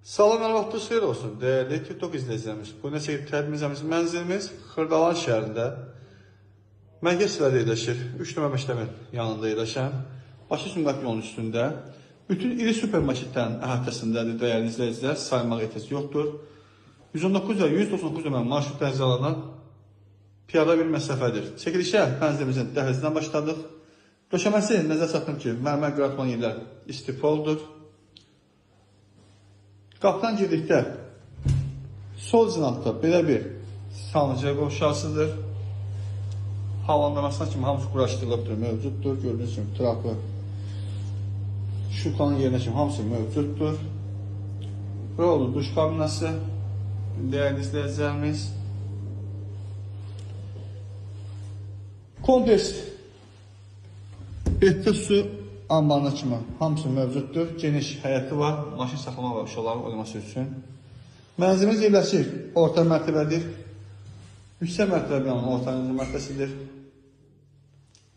Salam, vaxtınız xeyir olsun. Değerli TikTok izləyicilərimiz, bu nə çəkib tədbirimiz mənzilimiz Xırdalan şəhərində Məngəz istilərdə yerləşir. 3 nömrə məktəbin yanında yerləşən Bakı Sümqət yolunun üstündə. Bütün iri supermarketlərin əhatəsindədir dəyərli izləyicilər, saymaq ehtiyac yoxdur. 119 və 199 nömrə marşrut dənizalanan piyada bir məsafədir. Çəkilişə mənzilimizin dəhlizindən başladıq. Döşəməsi nəzər çatdım ki, mərmər qıratman yerlər istifaldır. Qapıdan girdikdə sol cinatda belə bir salıncaq qovşasıdır. Havalandırmasına kimi hamısı quraşdırılıbdır, mövcuddur. Gördüğünüz kimi trapı, şukanın yerinə kimi hamısı mövcuddur. Bura olur duş kabinası, değerli izləyicilərimiz. Kompleks betdə su ambarına kimi hamısı mövcuddur. Geniş həyəti var, maşın saxlama və uşaqların oynaması üçün. Mənzilimiz yerləşir, orta mərtəbədir. Yüksək mərtəbə binanın orta mərtəbəsidir.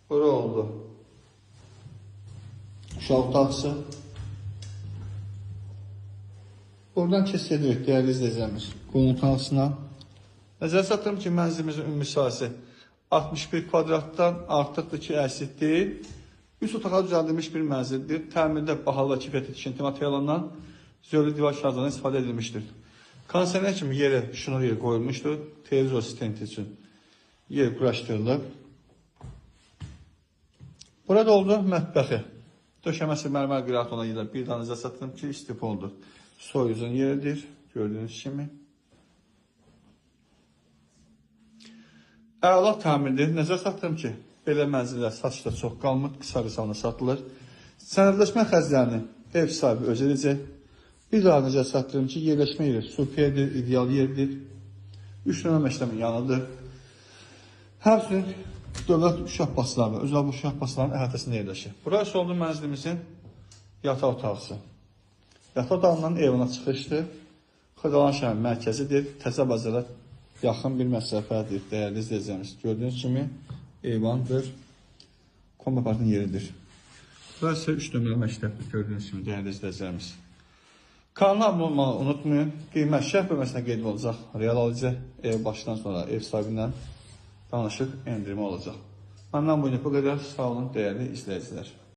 Bura oldu uşaq otaqçısı. Buradan keçirik değerli izləyicilərimiz qonaq otağına. Nəzərə çatdırım ki, mənzilimizin ümumi sahəsi 61 kvadratdan artıqdır ki, əksik deyil. Üst otağa düzəldilmiş bir mənzildir. Təmirdə bahalı və keyfiyyətli tikinti materiallarından zövlü divar şarjlarından istifadə edilmişdir. Kondisioner kimi yeri, şunur yeri qoyulmuşdur. Televizor sistemi üçün yer quraşdırılıb. Burada oldu mətbəxi. Döşəməsi mərmər qırat olan yerlər bir danıza satılıb ki, istifaldır. Soyuzun yeridir, gördüğünüz kimi. Əla təmirdir. Nəzər çatdırım ki, belə mənzillər satışda çox qalmır, qısa satılır. Sənədləşmə xərclərini ev sahibi öz edəcək. Bir daha necə çatdırım ki, yerləşmə yeri superdir, ideal yerdir. 3 nömrə məktəbin yanıdır. Həmçinin dövlət uşaq basıları və özəl uşaq basılarının əhatəsində yerləşir. Burası oldu mənzilimizin yataq otaqlısı. Yataq otağından evına çıxışdır. Xırdalan şəhərin mərkəzidir. Təzə bazara yaxın bir məsafədir, dəyərli izləyicilərimiz. Gördüyünüz kimi eyvandır, kombi partinin yeridir. Burası 3 nömrə məktəbdir, gördüyünüz kimi dəyərli izləyicilərimiz. Kanala abunə olmağı unutmayın. Qiymət şərh bölməsində qeyd olacaq. Real alıcı ev başdan sonra ev sahibindən danışıq endirmə olacaq. Məndən bu qədər. Sağ olun dəyərli izləyicilər.